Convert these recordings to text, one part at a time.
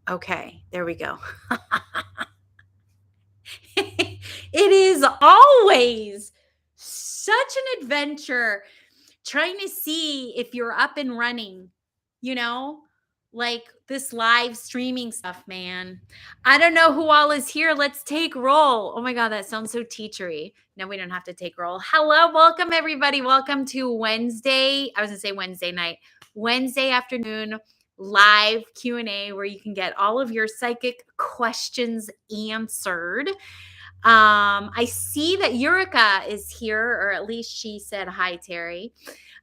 Okay, there we go. It is always such an adventure trying to see if you're up and running, you know, like this live streaming stuff, man. I don't know who all is here. Let's take roll. Oh my God, that sounds so teachery. No, we don't have to take roll. Hello, welcome everybody. Welcome to Wednesday. I was gonna say Wednesday night, Wednesday afternoon live Q&A where you can get all of your psychic questions answered. I see that Yurika is here, or at least she said hi, Terrie.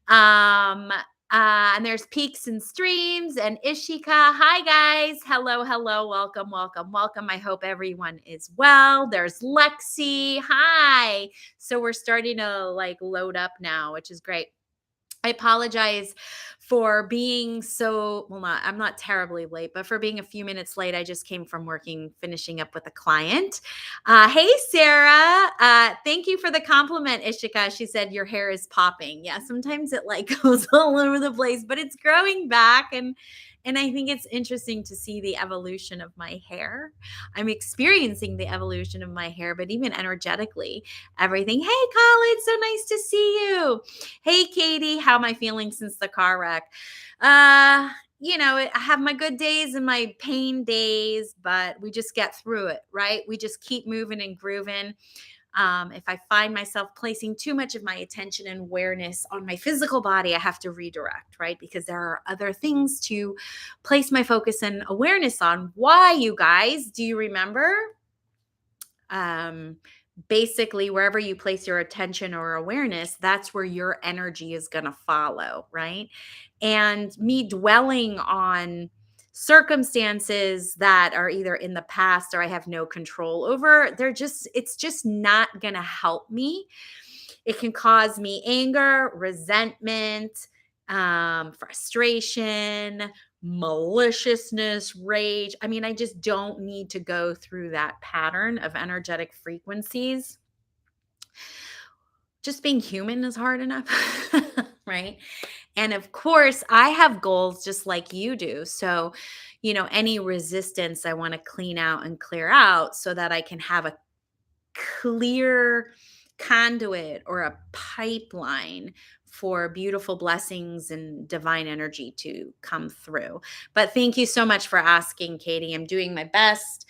Um, and there's Peaks and Streams and Ishika. Hi, guys. Hello, hello. Welcome, welcome, welcome. I hope everyone is well. There's Lexi. Hi. So we're starting to like load up now, which is great. I apologize for being I'm not terribly late, but for being a few minutes late. I just came from finishing up with a client. Hey, Sarah. Thank you for the compliment, Ishika. She said, your hair is popping. Yeah, sometimes it like goes all over the place, but it's growing back. And I think it's interesting to see the evolution of my hair. I'm experiencing the evolution of my hair, but even energetically, everything. Hey, Colin, so nice to see you. Hey, Katie, how am I feeling since the car wreck? I have my good days and my pain days, but we just get through it, right? We just keep moving and grooving. If I find myself placing too much of my attention and awareness on my physical body, I have to redirect, right? Because there are other things to place my focus and awareness on. Why, you guys? Do you remember? Basically, wherever you place your attention or awareness, that's where your energy is going to follow, right? And me dwelling on circumstances that are either in the past or I have no control over, it's just not going to help me. It can cause me anger, resentment, frustration, maliciousness, rage. I mean, I just don't need to go through that pattern of energetic frequencies. Just being human is hard enough, right? And of course, I have goals just like you do. So, any resistance I want to clean out and clear out so that I can have a clear conduit or a pipeline for beautiful blessings and divine energy to come through. But thank you so much for asking, Katie. I'm doing my best.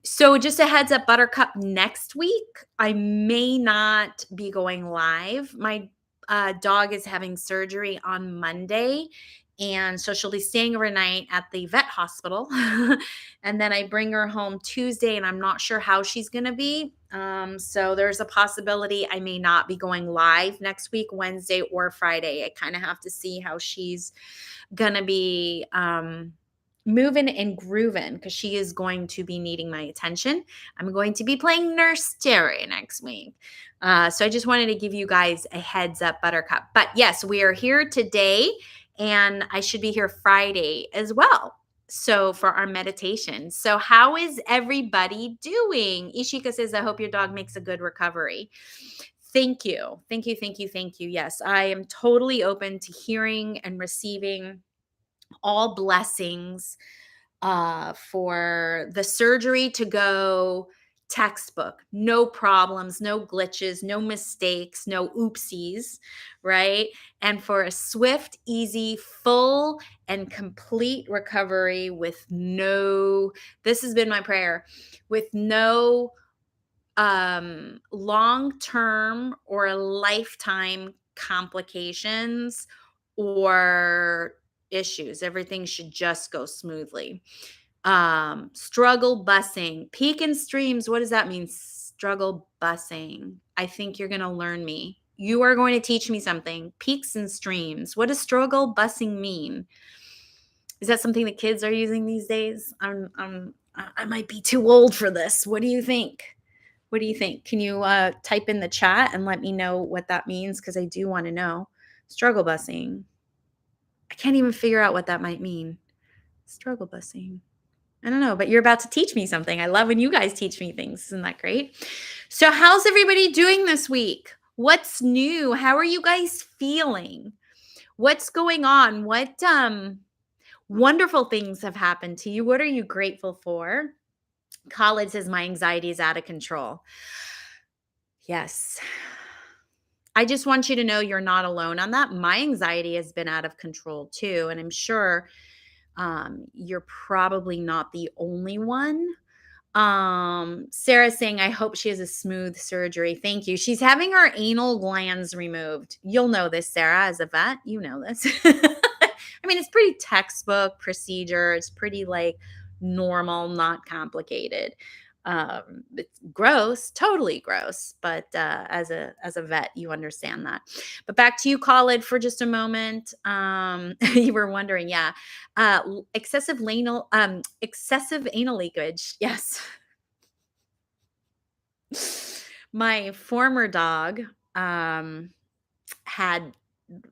So just a heads up, Buttercup, next week, I may not be going live. My dog is having surgery on Monday. And so she'll be staying overnight at the vet hospital. And then I bring her home Tuesday, and I'm not sure how she's going to be. So there's a possibility I may not be going live next week, Wednesday or Friday. I kind of have to see how she's going to be moving and grooving because she is going to be needing my attention. I'm going to be playing Nurse Terrie next week. So I just wanted to give you guys a heads up, Buttercup. But yes, we are here today, and I should be here Friday as well. So for our meditation. So how is everybody doing? Ishika says, I hope your dog makes a good recovery. Thank you. Thank you. Thank you. Thank you. Yes, I am totally open to hearing and receiving all blessings for the surgery to go textbook, no problems, no glitches, no mistakes, no oopsies, right? And for a swift, easy, full, and complete recovery this has been my prayer, with no long-term or lifetime complications or issues. Everything should just go smoothly. Struggle busing, peak and streams. What does that mean? Struggle busing. I think you're going to learn me. You are going to teach me something. Peaks and streams. What does struggle busing mean? Is that something that kids are using these days? I might be too old for this. What do you think? What do you think? Can you type in the chat and let me know what that means? Because I do want to know. Struggle busing. I can't even figure out what that might mean. Struggle busing. I don't know, but you're about to teach me something. I love when you guys teach me things. Isn't that great? So how's everybody doing this week? What's new? How are you guys feeling? What's going on? Wonderful things have happened to you. What are you grateful for? Khalid says, my anxiety is out of control. Yes. I just want you to know you're not alone on that. My anxiety has been out of control too. And I'm sure you're probably not the only one. Sarah's saying, I hope she has a smooth surgery. Thank you. She's having her anal glands removed. You'll know this, Sarah, as a vet. You know this. I mean, it's pretty textbook procedure. It's pretty like normal, not complicated. It's gross, totally gross, but as a vet, you understand that. But back to you, Khalid, for just a moment. You were wondering, yeah, excessive anal leakage. Yes. My former dog had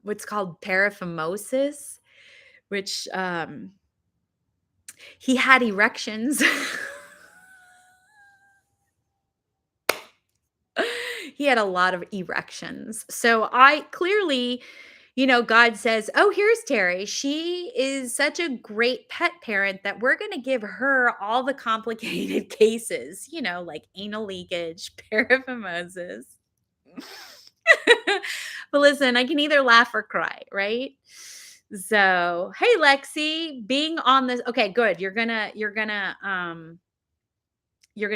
what's called paraphimosis, which he had erections. He had a lot of erections. So I clearly, God says, "Oh, here's Terrie. She is such a great pet parent that we're going to give her all the complicated cases, like anal leakage, paraphimosis." But listen, I can either laugh or cry, right? So, hey Lexi, being on this, okay, good. You're gonna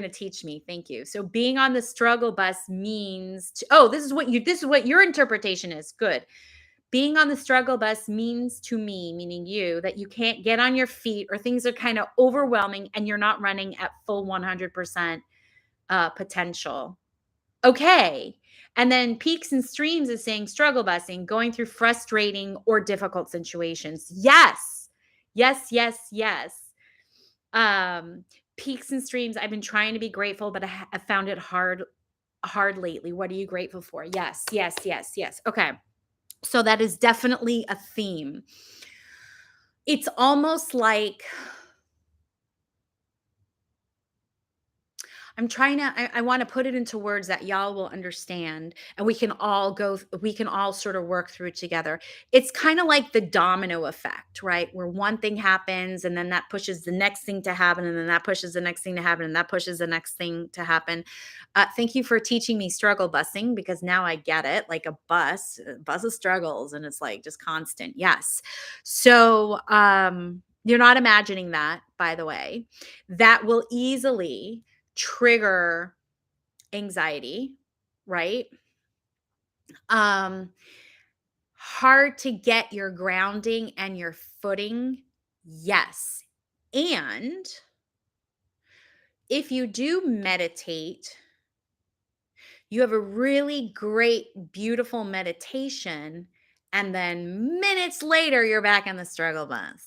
teach me. Thank you. So being on the struggle bus means this is what your interpretation is. Good. Being on the struggle bus means to me, meaning you, that you can't get on your feet or things are kind of overwhelming and you're not running at full 100% potential. Okay. And then peaks and streams is saying struggle busing, going through frustrating or difficult situations. Yes. Yes, yes, yes. Um, Peaks and streams, I've been trying to be grateful, but I found it hard lately. What are you grateful for? Yes, yes, yes, yes. Okay. So that is definitely a theme. It's almost like I want to put it into words that y'all will understand and we can all sort of work through it together. It's kind of like the domino effect, right? Where one thing happens and then that pushes the next thing to happen and then that pushes the next thing to happen and that pushes the next thing to happen. Thank you for teaching me struggle busing because now I get it. Like a bus of struggles and it's like just constant. Yes. So, you're not imagining that, by the way. That will easily trigger anxiety, right? Um, Hard to get your grounding and your footing. Yes. And if you do meditate, you have a really great, beautiful meditation, and then minutes later, you're back on the struggle bus.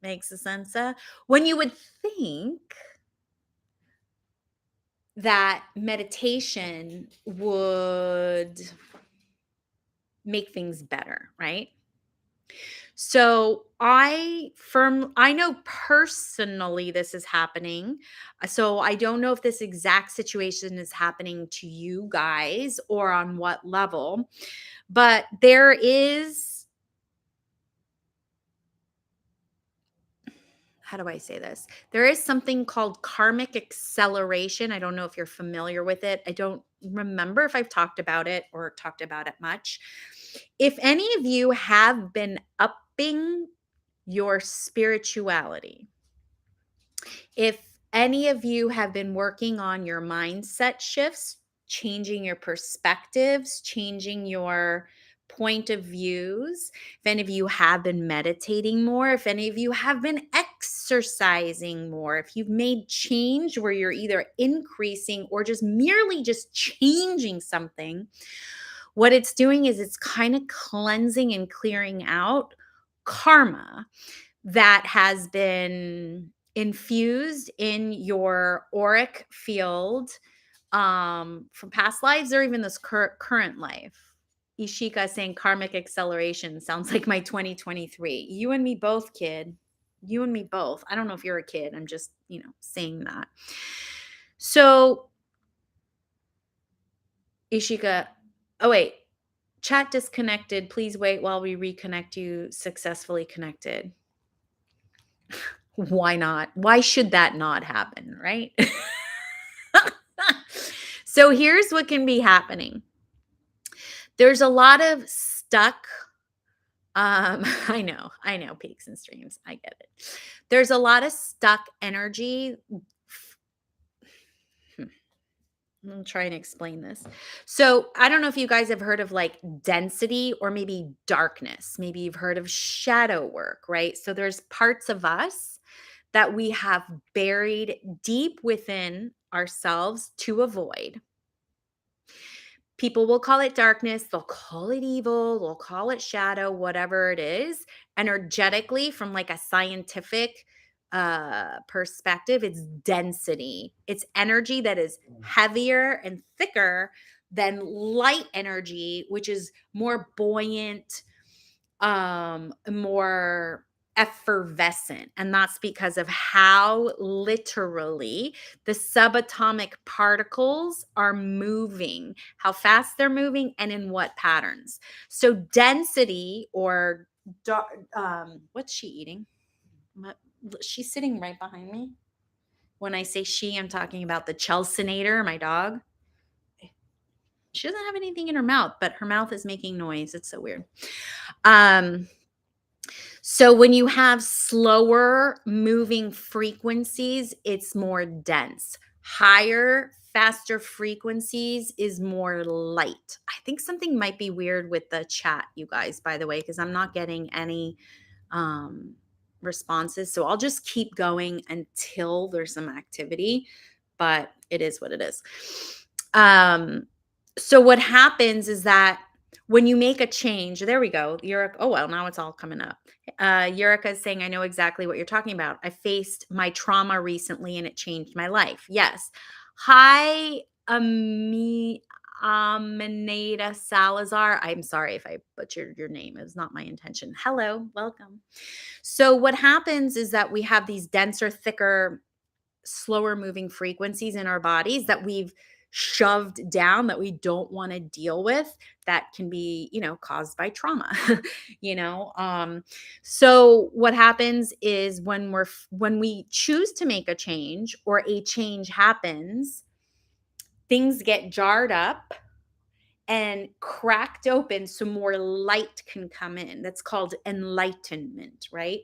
Makes sense? When you would think that meditation would make things better, right? So I know personally this is happening. So I don't know if this exact situation is happening to you guys or on what level, but there is, how do I say this? There is something called karmic acceleration. I don't know if you're familiar with it. I don't remember if I've talked about it or talked about it much. If any of you have been upping your spirituality, if any of you have been working on your mindset shifts, changing your perspectives, changing your point of views, if any of you have been meditating more, if any of you have been exercising more, if you've made change where you're either increasing or just merely just changing something, what it's doing is it's kind of cleansing and clearing out karma that has been infused in your auric field from past lives or even this current life. Ishika saying karmic acceleration sounds like my 2023. You and me both, kid. You and me both. I don't know if you're a kid. I'm just, saying that. So, Ishika, oh, wait. Chat disconnected. Please wait while we reconnect you successfully connected. Why not? Why should that not happen, right? So here's what can be happening. There's a lot of stuck I know peaks and streams. I get it. There's a lot of stuck energy. Hmm, I'm trying to explain this. So, I don't know if you guys have heard of like density or maybe darkness. Maybe you've heard of shadow work, right? So, there's parts of us that we have buried deep within ourselves to avoid. People will call it darkness, they'll call it evil, they'll call it shadow, whatever it is. Energetically, from like a scientific perspective, it's density. It's energy that is heavier and thicker than light energy, which is more buoyant, more effervescent. And that's because of how literally the subatomic particles are moving, how fast they're moving, and in what patterns. So, density or what's she eating? She's sitting right behind me. When I say she, I'm talking about the Chelsenator, my dog. She doesn't have anything in her mouth, but her mouth is making noise. It's so weird. Um, So when you have slower moving frequencies, it's more dense. Higher, faster frequencies is more light. I think something might be weird with the chat, you guys, by the way, because I'm not getting any um, responses. So I'll just keep going until there's some activity, but it is what it is. So what happens is that when you make a change, there we go. You're, oh, well, now it's all coming up. Yurika is saying, I know exactly what you're talking about. I faced my trauma recently and it changed my life. Yes. Hi, Aminata Salazar. I'm sorry if I butchered your name. It was not my intention. Hello, welcome. So, what happens is that we have these denser, thicker, slower moving frequencies in our bodies that we've shoved down that we don't want to deal with, that can be, caused by trauma. you know so what happens is when we choose to make a change or a change happens, things get jarred up and cracked open so more light can come in. That's called enlightenment, right?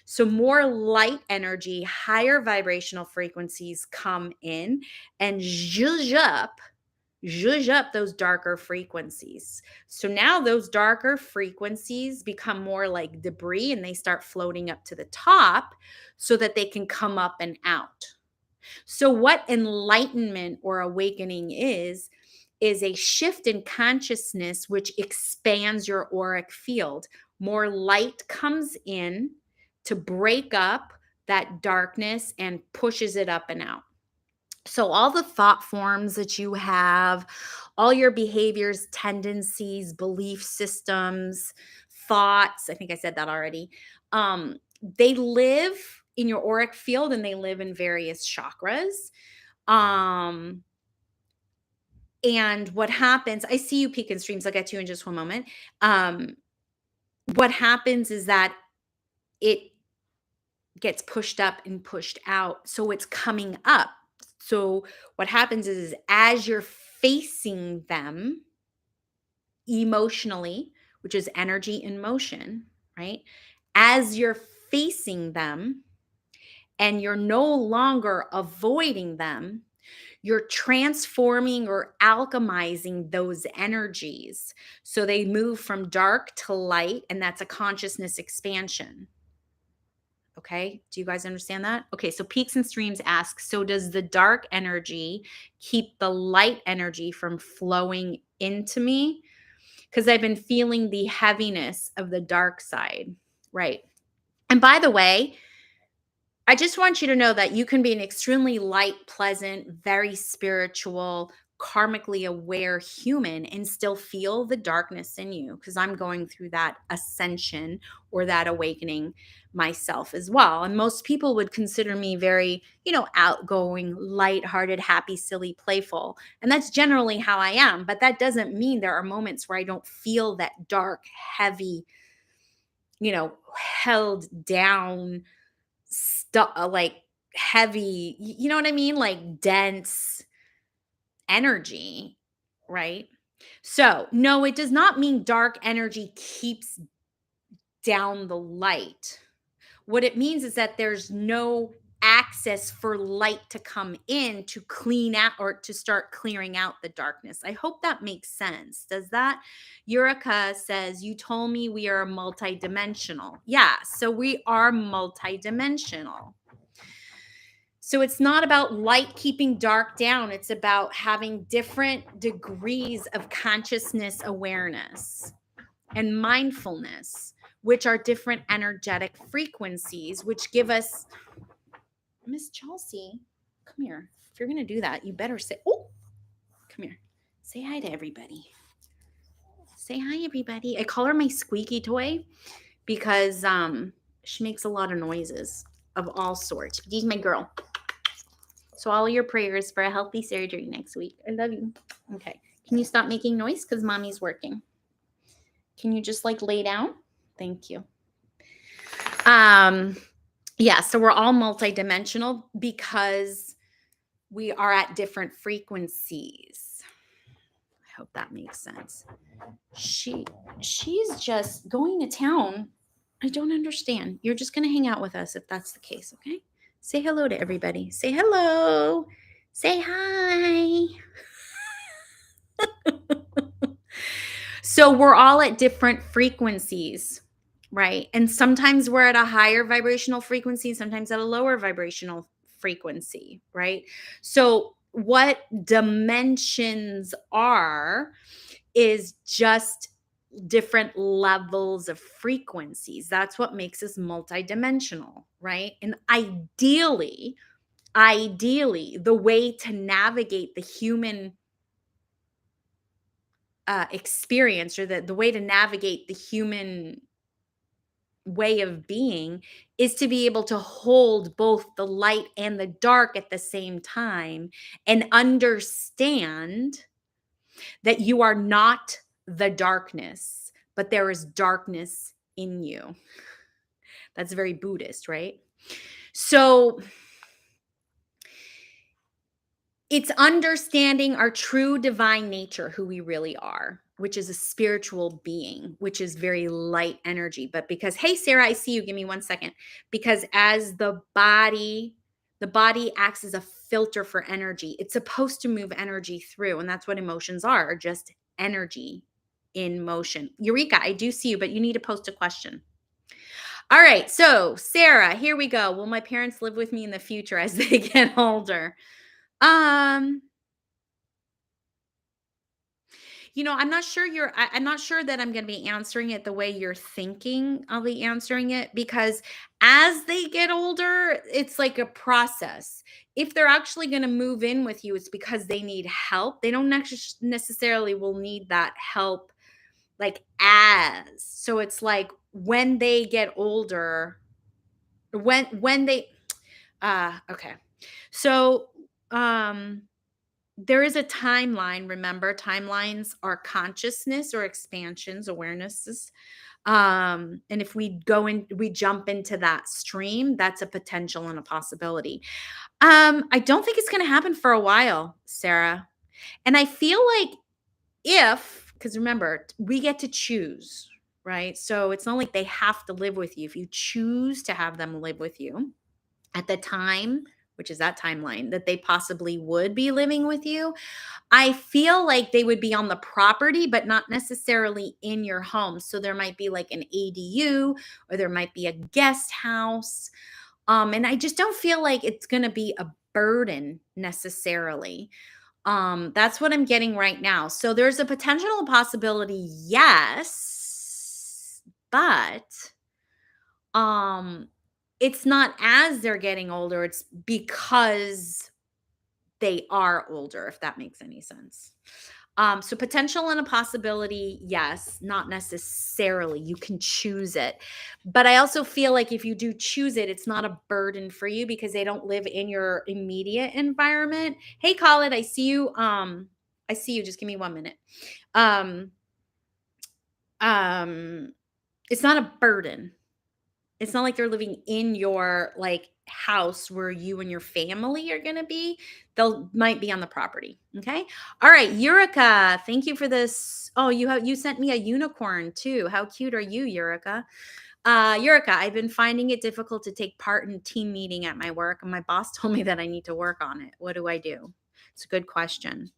So more light energy, higher vibrational frequencies come in and zhuzh up those darker frequencies. So now those darker frequencies become more like debris and they start floating up to the top so that they can come up and out. So, what enlightenment or awakening is a shift in consciousness which expands your auric field. More light comes in to break up that darkness and pushes it up and out. So, all the thought forms that you have, all your behaviors, tendencies, belief systems, thoughts, I think I said that already, they live in your auric field and they live in various chakras. Um, and what happens, I see you peek in streams. I'll get to you in just one moment. Um, what happens is that it gets pushed up and pushed out. So it's coming up. So what happens is as you're facing them emotionally, which is energy in motion, right? As you're facing them and you're no longer avoiding them, you're transforming or alchemizing those energies. So they move from dark to light, and that's a consciousness expansion. Okay. Do you guys understand that? Okay. So Peaks and Streams asks, so does the dark energy keep the light energy from flowing into me? Because I've been feeling the heaviness of the dark side. Right. And by the way, I just want you to know that you can be an extremely light, pleasant, very spiritual, karmically aware human and still feel the darkness in you, because I'm going through that ascension or that awakening myself as well. And most people would consider me very, outgoing, lighthearted, happy, silly, playful. And that's generally how I am. But that doesn't mean there are moments where I don't feel that dark, heavy, held down like heavy, you know what I mean? Like dense energy, right? So, no, it does not mean dark energy keeps down the light. What it means is that there's no access for light to come in to clean out or to start clearing out the darkness. I hope that makes sense. Does that? Yurika says, "You told me we are multidimensional." Yeah, so we are multidimensional. So it's not about light keeping dark down, it's about having different degrees of consciousness awareness and mindfulness, which are different energetic frequencies, which give us, Miss Chelsea, come here. If you're going to do that, you better say, oh, come here. Say hi to everybody. Say hi, everybody. I call her my squeaky toy because she makes a lot of noises of all sorts. She's my girl. So all your prayers for a healthy surgery next week. I love you. Okay. Can you stop making noise? Because mommy's working. Can you just like lay down? Thank you. Yeah, so we're all multidimensional because we are at different frequencies. I hope that makes sense. She's just going to town. I don't understand. You're just going to hang out with us if that's the case, okay? Say hello to everybody. Say hello. Say hi. So we're all at different frequencies, right? And sometimes we're at a higher vibrational frequency, sometimes at a lower vibrational frequency, right? So what dimensions are is just different levels of frequencies. That's what makes us multidimensional, right? And ideally, the way to navigate the human experience, or the way to navigate the human way of being, is to be able to hold both the light and the dark at the same time and understand that you are not the darkness, but there is darkness in you. That's very Buddhist, right? So it's understanding our true divine nature, who we really are, which is a spiritual being, which is very light energy. But because, hey, Sarah, I see you. Give me 1 second. Because as the body acts as a filter for energy. It's supposed to move energy through. And that's what emotions are, just energy in motion. Eureka, I do see you, but you need to post a question. All right. So, Sarah, here we go. Will my parents live with me in the future as they get older? I'm not sure I'm not sure that I'm going to be answering it the way you're thinking I'll be answering it, because as they get older, it's like a process. If they're actually going to move in with you, it's because they need help. They don't necessarily will need that help like as. So it's like when they get older, when they okay. So there is a timeline. Remember, timelines are consciousness or expansions, awarenesses. And if we jump into that stream, that's a potential and a possibility. I don't think it's going to happen for a while, Sarah. And I feel like because remember, we get to choose, right? So it's not like they have to live with you. If you choose to have them live with you at the time, which is that timeline that they possibly would be living with you, I feel like they would be on the property, but not necessarily in your home. So there might be like an ADU, or there might be a guest house. And I just don't feel like it's going to be a burden necessarily. That's what I'm getting right now. So there's a potential possibility, yes, but it's not as they're getting older, it's because they are older, if that makes any sense. So potential and a possibility, yes, not necessarily. You can choose it. But I also feel like if you do choose it, it's not a burden for you because they don't live in your immediate environment. Hey, Khalid, I see you. I see you. Just give me 1 minute. Um, it's not a burden. It's not like they're living in your like house where you and your family are going to be. They'll might be on the property. Okay. All right, Eureka. Thank you for this. Oh, you sent me a unicorn too. How cute are you, Eureka? Eureka, I've been finding it difficult to take part in team meeting at my work, and my boss told me that I need to work on it. What do I do? It's a good question.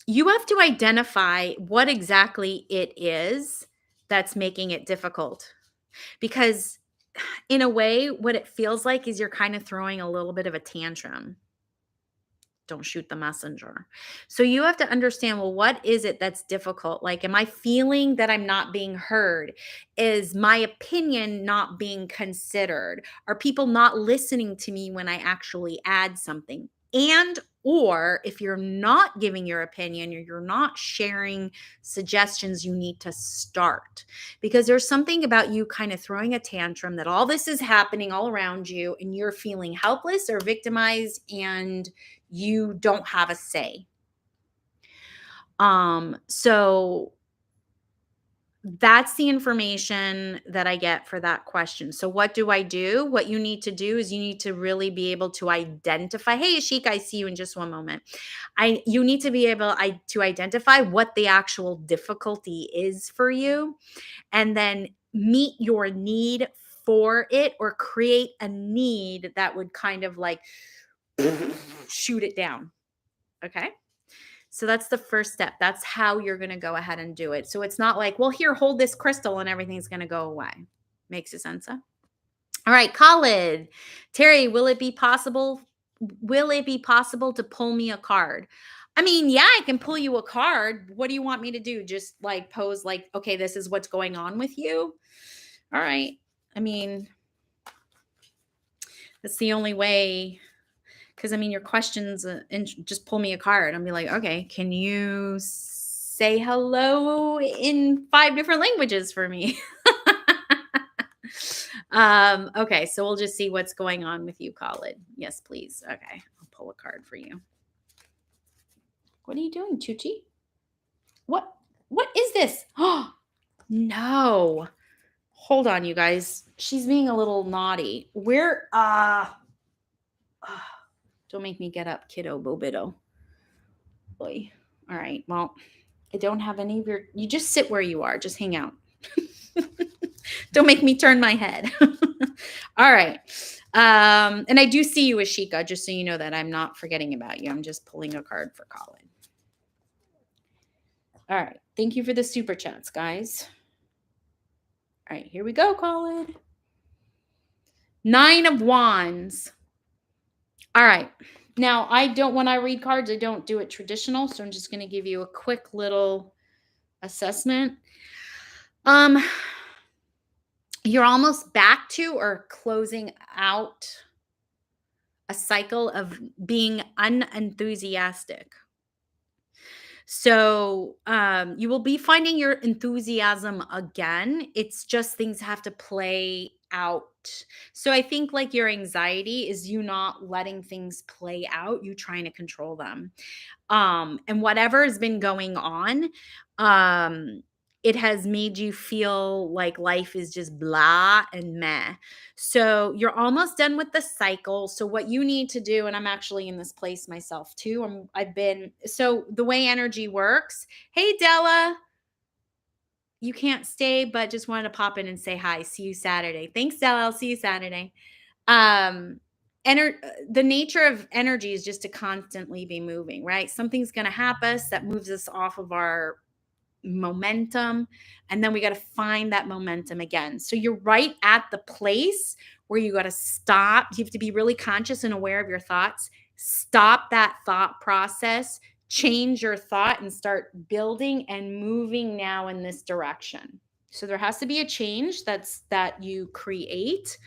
You have to identify what exactly it is that's making it difficult. Because in a way, what it feels like is you're kind of throwing a little bit of a tantrum. Don't shoot the messenger. So you have to understand, well, what is it that's difficult? Like, am I feeling that I'm not being heard? Is my opinion not being considered? Are people not listening to me when I actually add something? And or if you're not giving your opinion or you're not sharing suggestions, you need to start, because there's something about you kind of throwing a tantrum that all this is happening all around you and you're feeling helpless or victimized and you don't have a say. So that's the information that I get for that question. So what do I do? What you need to do is you need to really be able to identify, hey, Ashik, I see you in just one moment. You need to be able to identify what the actual difficulty is for you, and then meet your need for it, or create a need that would kind of like shoot it down. Okay. So that's the first step. That's how you're going to go ahead and do it. So it's not like, well, here, hold this crystal and everything's going to go away. Makes sense? Huh? All right, Khalid. Terrie, will it be possible? Will it be possible to pull me a card? I mean, yeah, I can pull you a card. What do you want me to do? Just like pose like, okay, this is what's going on with you. All right. I mean, that's the only way. Because I mean, your questions and just pull me a card. I'll be like, okay, can you say hello in 5 different languages for me? Okay, so we'll just see what's going on with you, Khalid. Yes, please. Okay, I'll pull a card for you. What are you doing, Chuchi? What is this? Oh, no. Hold on, you guys. She's being a little naughty. Don't make me get up, kiddo bobido. Boy. All right. Well, I don't have any of you just sit where you are. Just hang out. Don't make me turn my head. All right. And I do see you, Ashika, just so you know that I'm not forgetting about you. I'm just pulling a card for Colin. All right. Thank you for the super chats, guys. All right. Here we go, Colin. 9 of Wands. All right. Now, when I read cards, I don't do it traditional. So I'm just going to give you a quick little assessment. You're almost back to or closing out a cycle of being unenthusiastic. So you will be finding your enthusiasm again. It's just things have to play out. So I think like your anxiety is you not letting things play out, you trying to control them. And whatever has been going on, it has made you feel like life is just blah and meh. So you're almost done with the cycle. So what you need to do, and I'm actually in this place myself too. So the way energy works. Hey, Della, you can't stay, but just wanted to pop in and say hi. See you Saturday. Thanks, Della. I'll see you Saturday. The nature of energy is just to constantly be moving, right? Something's going to happen that moves us off of our momentum, and then we got to find that momentum again. So you're right at the place where you got to stop. You have to be really conscious and aware of your thoughts. Stop that thought process, change your thought, and start building and moving now in this direction. So there has to be a change that you create.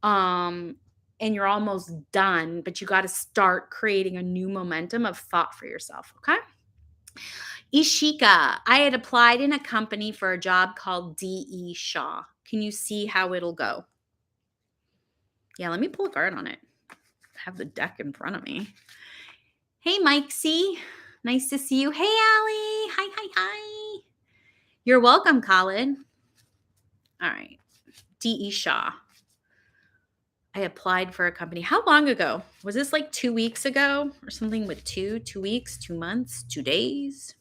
And you're almost done, but you got to start creating a new momentum of thought for yourself. Okay. Ishika, I had applied in a company for a job called D.E. Shaw. Can you see how it'll go? Yeah, let me pull a card on it. I have the deck in front of me. Hey, Mike C. Nice to see you. Hey, Allie. Hi. You're welcome, Colin. All right. D.E. Shaw. I applied for a company. How long ago? Was this like 2 weeks ago or something with 2 weeks, 2 months, 2 days?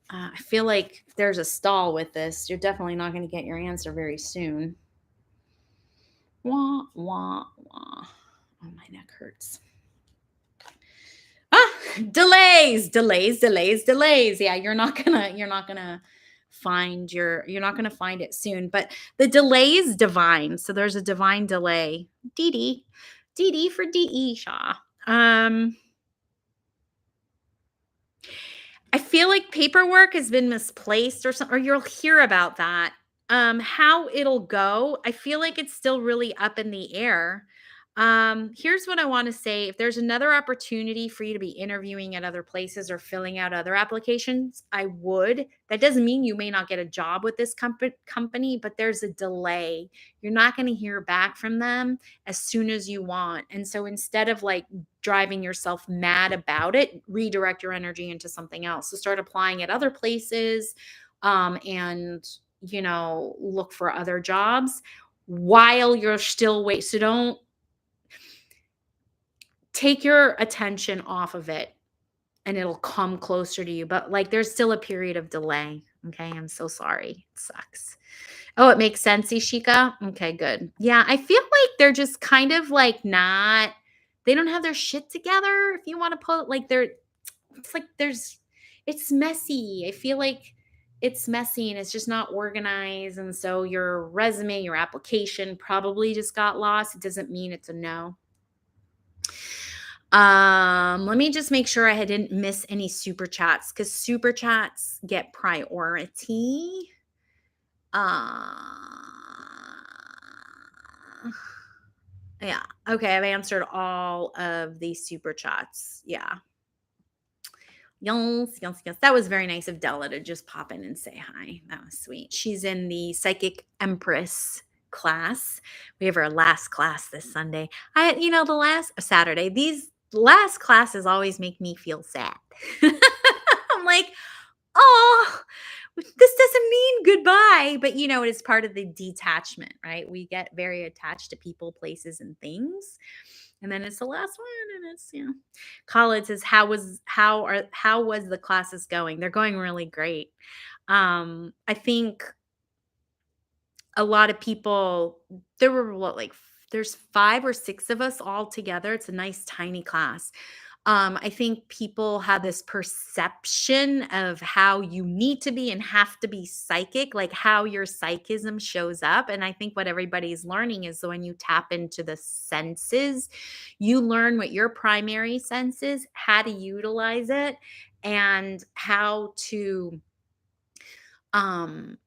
I feel like there's a stall with this. You're definitely not going to get your answer very soon. Wah, wah, wah. Oh, my neck hurts. Delays. Yeah, you're not gonna you're not gonna find it soon. But the delay is divine. So there's a divine delay. Dee for D.E. Shaw. I feel like paperwork has been misplaced or something, or you'll hear about that. How it'll go, I feel like it's still really up in the air. Here's what I want to say. If there's another opportunity for you to be interviewing at other places or filling out other applications, I would. That doesn't mean you may not get a job with this company, but there's a delay. You're not going to hear back from them as soon as you want. And so instead of like driving yourself mad about it, redirect your energy into something else. So start applying at other places, and look for other jobs while you're still wait. So don't take your attention off of it and it'll come closer to you. But like there's still a period of delay. Okay. I'm so sorry. It sucks. Oh, it makes sense, Ishika. Okay, good. Yeah, I feel like they're just kind of like not, they don't have their shit together. If you want to put like it's like it's messy. I feel like it's messy and it's just not organized. And so your resume, your application probably just got lost. It doesn't mean it's a no. Let me just make sure I didn't miss any super chats because super chats get priority. Yeah. Okay, I've answered all of the super chats. Yeah. Yes. That was very nice of Della to just pop in and say hi. That was sweet. She's in the Psychic Empress class. We have our last class this Sunday. The last Saturday, these last classes always make me feel sad. I'm like, oh, this doesn't mean goodbye, but it is part of the detachment, right? We get very attached to people, places, and things. And then it's the last one, and it's college says how was the classes going? They're going really great. I think a lot of people, there were there's 5 or 6 of us all together. It's a nice tiny class. I think people have this perception of how you need to be and have to be psychic, like how your psychism shows up. And I think what everybody's learning is when you tap into the senses, you learn what your primary sense is, how to utilize it, and how to um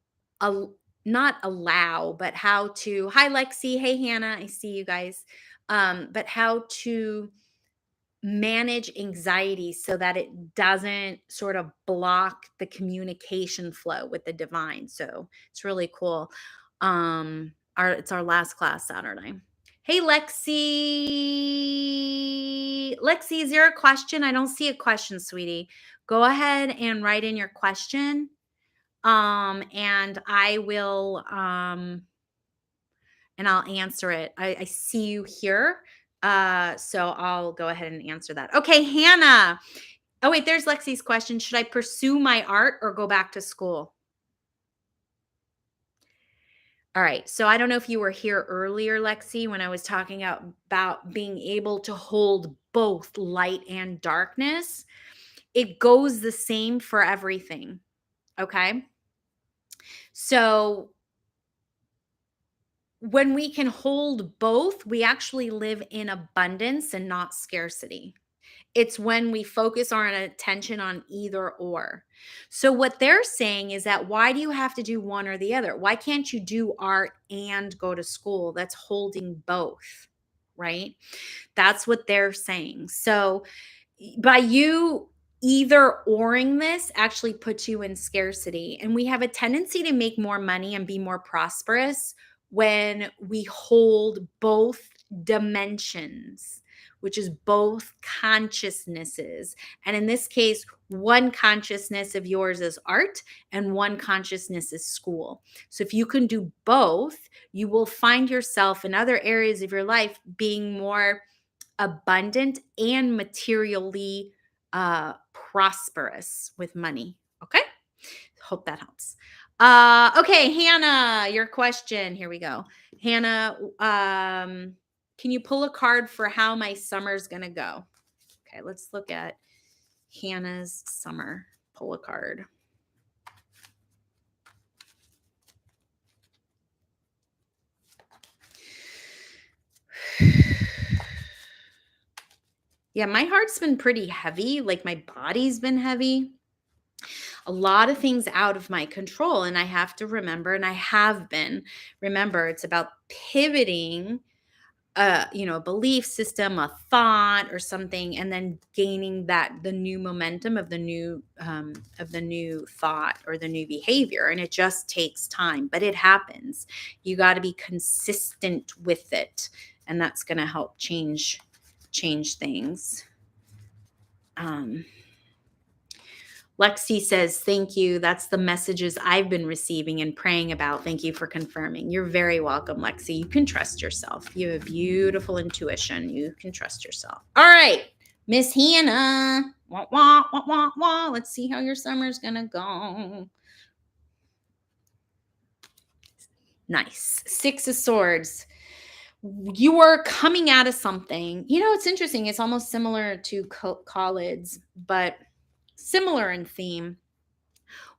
not allow, but how to, hi Lexi, hey Hannah, I see you guys. But how to manage anxiety so that it doesn't sort of block the communication flow with the divine. So it's really cool. It's our last class Saturday. Hey Lexi, is there a question? I don't see a question, sweetie. Go ahead and write in your question. And I will and I'll answer it. I see you here. So I'll go ahead and answer that. Okay, Hannah. Oh, wait, there's Lexi's question. Should I pursue my art or go back to school? All right. So I don't know if you were here earlier, Lexi, when I was talking about being able to hold both light and darkness. It goes the same for everything. Okay. So when we can hold both, we actually live in abundance and not scarcity. It's when we focus our attention on either or. So, what they're saying is that why do you have to do one or the other? Why can't you do art and go to school? That's holding both, right? That's what they're saying. So, by you either oring this actually puts you in scarcity. And we have a tendency to make more money and be more prosperous when we hold both dimensions. which is both consciousnesses. And in this case, one consciousness of yours is art and one consciousness is school. So if you can do both, you will find yourself in other areas of your life being more abundant and materially prosperous with money. Okay? Hope that helps. Okay, Hannah, your question. Here we go. Hannah, can you pull a card for how my summer's going to go? Okay, let's look at Hannah's summer. Pull a card. Yeah, my heart's been pretty heavy. Like my body's been heavy. A lot of things out of my control. And I have to remember, and I have been, remember, it's about pivoting a belief system, a thought or something, and then gaining the new momentum of the new thought or the new behavior. And it just takes time, but it happens. You got to be consistent with it. And that's going to help change things. Lexi says, thank you. That's the messages I've been receiving and praying about. Thank you for confirming. You're very welcome, Lexi. You can trust yourself. You have beautiful intuition. You can trust yourself. All right, Miss Hannah. Wah, wah, wah, wah, wah. Let's see how your summer's going to go. Nice. 6 of Swords. You are coming out of something. It's interesting. It's almost similar to Khalid's, but similar in theme.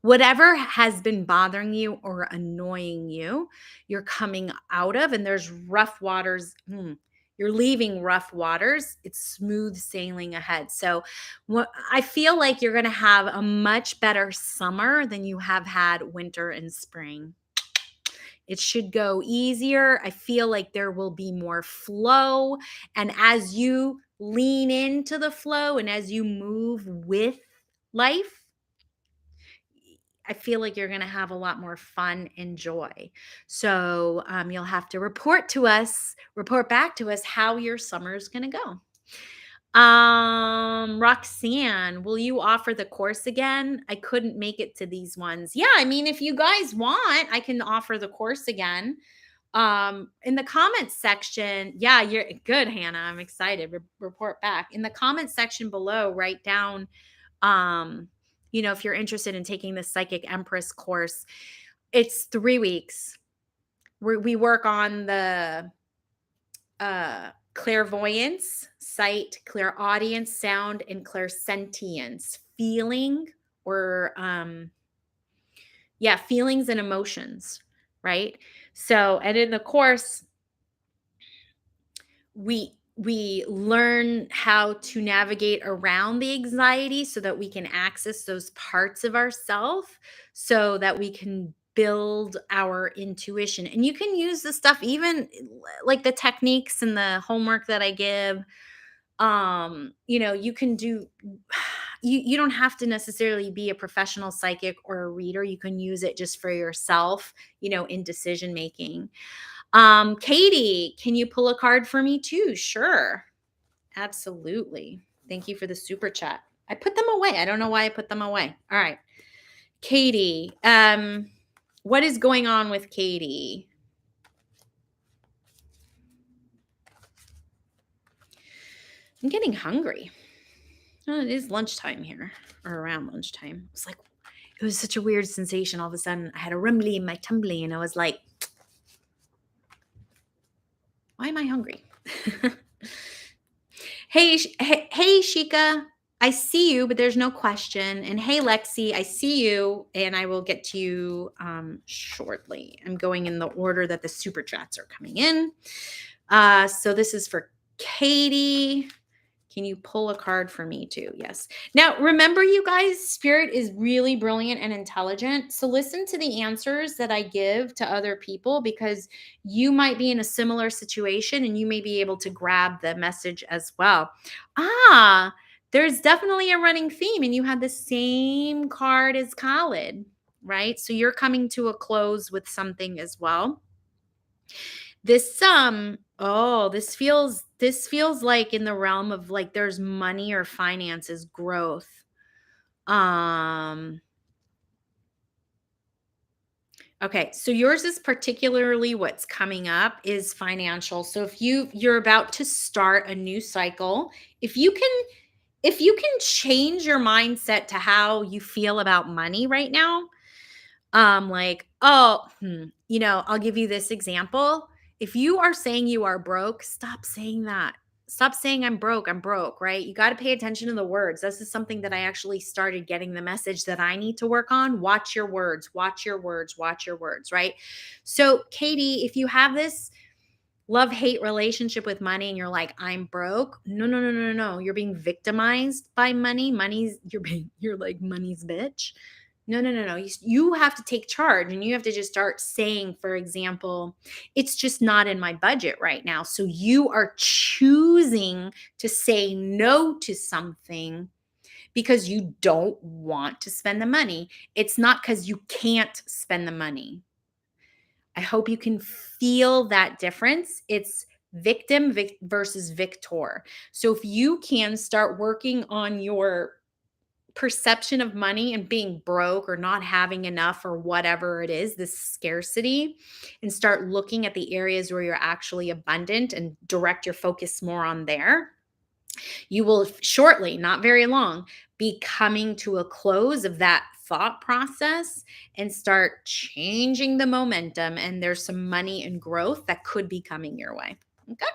Whatever has been bothering you or annoying you, you're coming out of, and there's rough waters. You're leaving rough waters. It's smooth sailing ahead. So I feel like you're going to have a much better summer than you have had winter and spring. It should go easier. I feel like there will be more flow. And as you lean into the flow and as you move with life, I feel like you're going to have a lot more fun and joy. So you'll have to report back to us how your summer is going to go. Roxanne, will you offer the course again? I couldn't make it to these ones. Yeah, I mean, if you guys want, I can offer the course again. In the comments section, yeah, you're good, Hannah. I'm excited. Report back. In the comments section below, write down, if you're interested in taking the Psychic Empress course. It's 3 weeks. We work on the clairvoyance, sight, clairaudience, sound, and clairsentience, feeling or feelings and emotions, right? So, and in the course, we learn how to navigate around the anxiety so that we can access those parts of ourself so that we can build our intuition. And you can use the stuff, even like the techniques and the homework that I give. You can do, you don't have to necessarily be a professional psychic or a reader. You can use it just for yourself, in decision making. Katie, can you pull a card for me too? Sure. Absolutely. Thank you for the super chat. I put them away. I don't know why I put them away. All right. Katie, what is going on with Katie? I'm getting hungry. Oh, it is lunchtime here, or around lunchtime. It was such a weird sensation. All of a sudden, I had a rumbly in my tumbly, and I was like, why am I hungry? Hey, Shika, I see you, but there's no question. And hey, Lexi, I see you, and I will get to you shortly. I'm going in the order that the super chats are coming in. So this is for Katie. Can you pull a card for me too? Yes. Now, remember, you guys, Spirit is really brilliant and intelligent. So listen to the answers that I give to other people, because you might be in a similar situation and you may be able to grab the message as well. There's definitely a running theme, and you had the same card as Khalid, right? So you're coming to a close with something as well. This feels like in the realm of like there's money or finances growth. Um okay, so yours is particularly what's coming up is financial. So if you're about to start a new cycle, if you can if you can change your mindset to how you feel about money right now, like, oh, I'll give you this example. If you are saying you are broke, stop saying that. Stop saying I'm broke, right? You got to pay attention to the words. This is something that I actually started getting the message that I need to work on. Watch your words, watch your words, watch your words, right? So, Katie, if you have this love hate relationship with money and you're like, I'm broke, no, no, no, no, no. You're being victimized by money. You're like money's bitch. No, no, no, no. You have to take charge and you have to just start saying, for example, it's just not in my budget right now. So you are choosing to say no to something because you don't want to spend the money. It's not because you can't spend the money. I hope you can feel that difference. It's versus victor. So if you can start working on your perception of money and being broke or not having enough or whatever it is, this scarcity, and start looking at the areas where you're actually abundant and direct your focus more on there, you will shortly, not very long, be coming to a close of that thought process and start changing the momentum. And there's some money and growth that could be coming your way. Okay.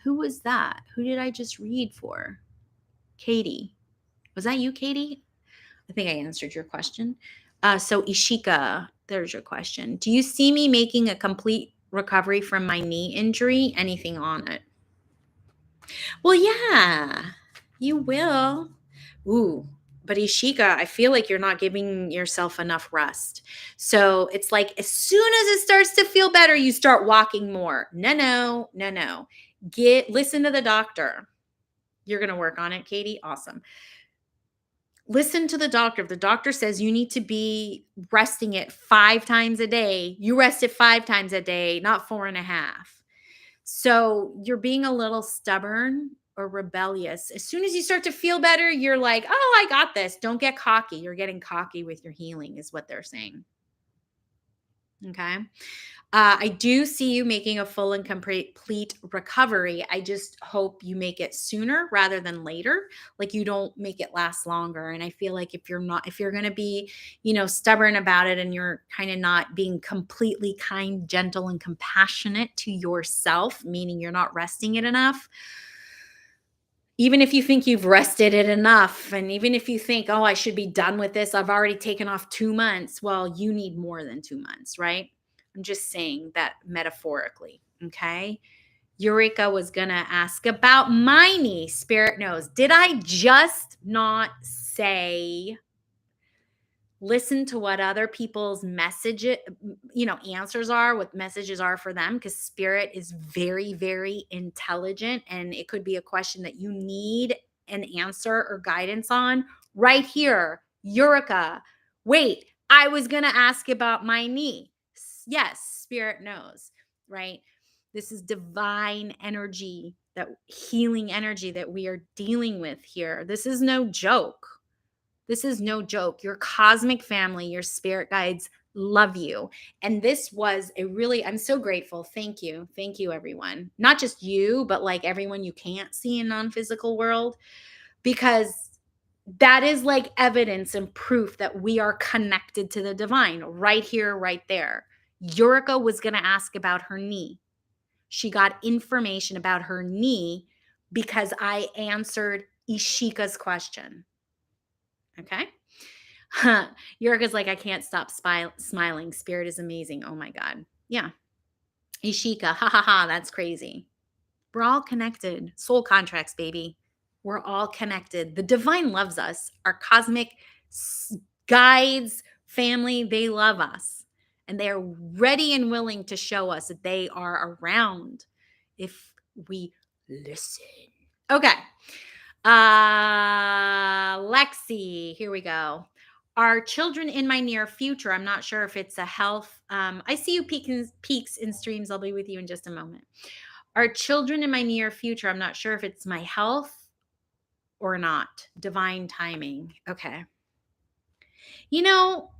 Who was that? Who did I just read for? Katie. Was that you, Katie? I think I answered your question. So Ishika, there's your question. Do you see me making a complete recovery from my knee injury? Anything on it? Well, yeah, you will. Ooh, but Ishika, I feel like you're not giving yourself enough rest. So it's like as soon as it starts to feel better, you start walking more. No, no, no, no. Listen to the doctor. You're gonna work on it, Katie. Awesome. Listen to the doctor. If the doctor says you need to be resting it 5 times a day, you rest it 5 times a day, not 4.5. So you're being a little stubborn or rebellious. As soon as you start to feel better, you're like, oh, I got this. Don't get cocky. You're getting cocky with your healing, is what they're saying. Okay. I do see you making a full and complete recovery. I just hope you make it sooner rather than later. Like you don't make it last longer. And I feel like if you're going to be, stubborn about it and you're kind of not being completely kind, gentle, and compassionate to yourself, meaning you're not resting it enough, even if you think you've rested it enough, and even if you think, oh, I should be done with this, I've already taken off 2 months. Well, you need more than 2 months, right? I'm just saying that metaphorically. Okay. Eureka was going to ask about my knee. Spirit knows. Did I just not say listen to what other people's answers are, what messages are for them, because spirit is very, very intelligent. And it could be a question that you need an answer or guidance on right here. Eureka. Wait, I was going to ask about my knee. Yes, spirit knows, right? This is divine energy, that healing energy that we are dealing with here. This is no joke. This is no joke. Your cosmic family, your spirit guides love you. And this was I'm so grateful. Thank you. Thank you, everyone. Not just you, but like everyone you can't see in non-physical world, because that is like evidence and proof that we are connected to the divine right here, right there. Eureka was going to ask about her knee. She got information about her knee because I answered Ishika's question. Okay. Eureka's like, I can't stop smiling. Spirit is amazing. Oh my God. Yeah. Ishika, ha ha ha. That's crazy. We're all connected. Soul contracts, baby. We're all connected. The divine loves us. Our cosmic guides, family, they love us. And they are ready and willing to show us that they are around if we listen. Okay. Lexi, here we go. Are children in my near future? I'm not sure if it's a health. I see you peaks and streams. I'll be with you in just a moment. Are children in my near future? I'm not sure if it's my health or not. Divine timing. Okay. You know,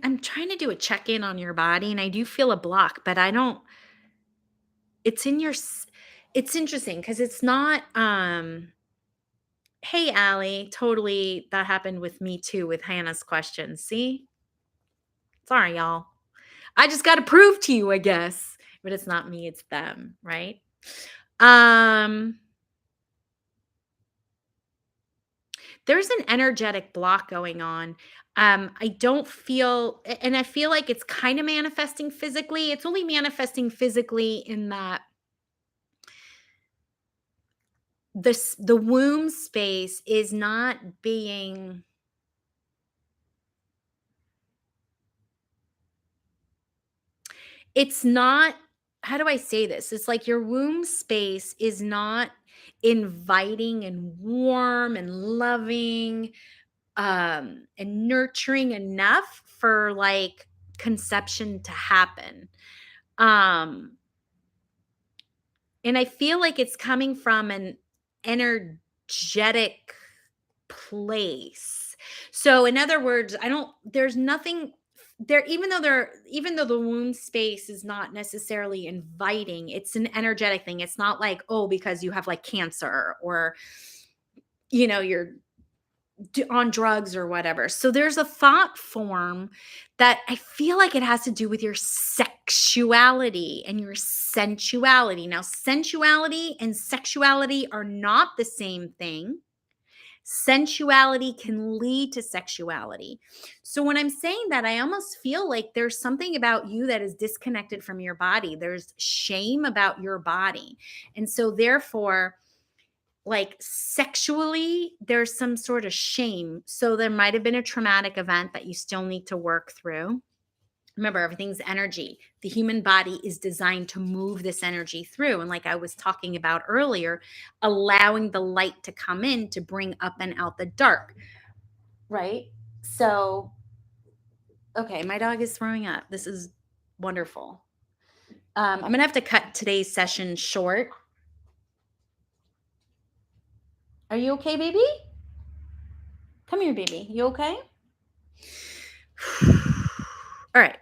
I'm trying to do a check-in on your body and I do feel a block, but I don't it's in your it's interesting because it's not hey Allie, totally that happened with me too with Hannah's question. See? Sorry, y'all. I just got to prove to you, I guess. But it's not me, it's them, right? Um there's an energetic block going on. I don't feel and I feel like it's kind of manifesting physically. It's only manifesting physically in that the womb space is not being it's not how do I say this? It's like your womb space is not inviting and warm and loving and nurturing enough for like conception to happen. Um and I feel like it's coming from an energetic place. So in other words, I don't there's nothing there even though the womb space is not necessarily inviting, it's an energetic thing. It's not like, oh, because you have like cancer or you're on drugs or whatever. So there's a thought form that I feel like it has to do with your sexuality and your sensuality. Now, sensuality and sexuality are not the same thing. Sensuality can lead to sexuality. So when I'm saying that, I almost feel like there's something about you that is disconnected from your body. There's shame about your body. And so therefore, like sexually, there's some sort of shame. So there might have been a traumatic event that you still need to work through. Remember, everything's energy. The human body is designed to move this energy through. And like I was talking about earlier, allowing the light to come in to bring up and out the dark, right? So, okay, my dog is throwing up. This is wonderful. I'm going to have to cut today's session short. Are you okay, baby? Come here, baby. You okay? All right.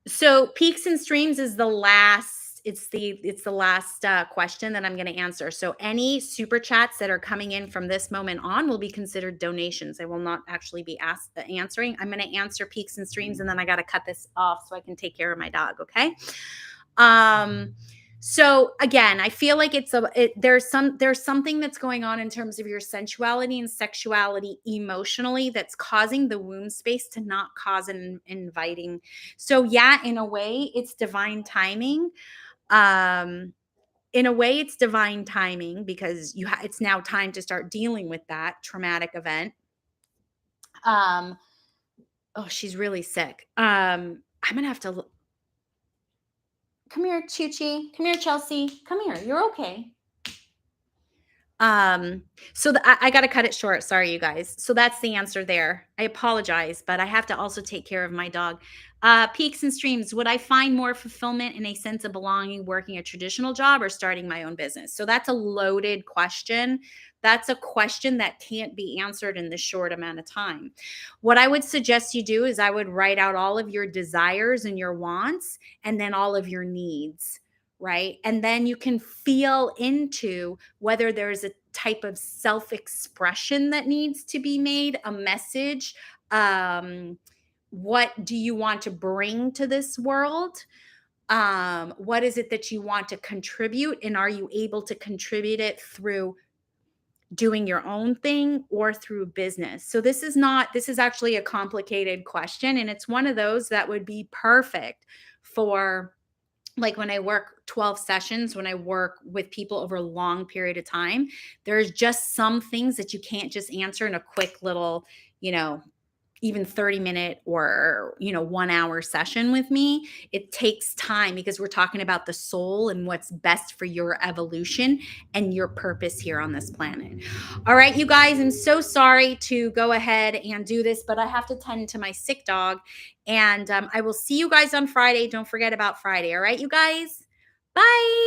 So peaks and streams is the last it's the last question that I'm going to answer. So any super chats that are coming in from this moment on will be considered donations. I will not actually be answering. I'm going to answer peaks and streams and then I got to cut this off so I can take care of my dog, okay? So again, I feel like there's something that's going on in terms of your sensuality and sexuality emotionally that's causing the womb space to not cause an inviting. So yeah, in a way, it's divine timing. Um, in a way, it's divine timing because it's now time to start dealing with that traumatic event. Um, oh, she's really sick. I'm gonna have to come here, Choochie. Come here, Chelsea. Come here. You're okay. So I got to cut it short. Sorry, you guys. So that's the answer there. I apologize, but I have to also take care of my dog. Peaks and streams. Would I find more fulfillment and a sense of belonging working a traditional job or starting my own business? So that's a loaded question. That's a question that can't be answered in this short amount of time. What I would suggest you do is I would write out all of your desires and your wants and then all of your needs, right? And then you can feel into whether there's a type of self-expression that needs to be made, a message. What do you want to bring to this world? What is it that you want to contribute? And are you able to contribute it through doing your own thing or through business? So this is actually a complicated question. And it's one of those that would be perfect for like when I work 12 sessions, when I work with people over a long period of time, there's just some things that you can't just answer in a quick little, you know, even 30-minute or 1 hour session with me. It takes time because we're talking about the soul and what's best for your evolution and your purpose here on this planet. All right, you guys, I'm so sorry to go ahead and do this, but I have to tend to my sick dog. And I will see you guys on Friday. Don't forget about Friday. All right, you guys. Bye.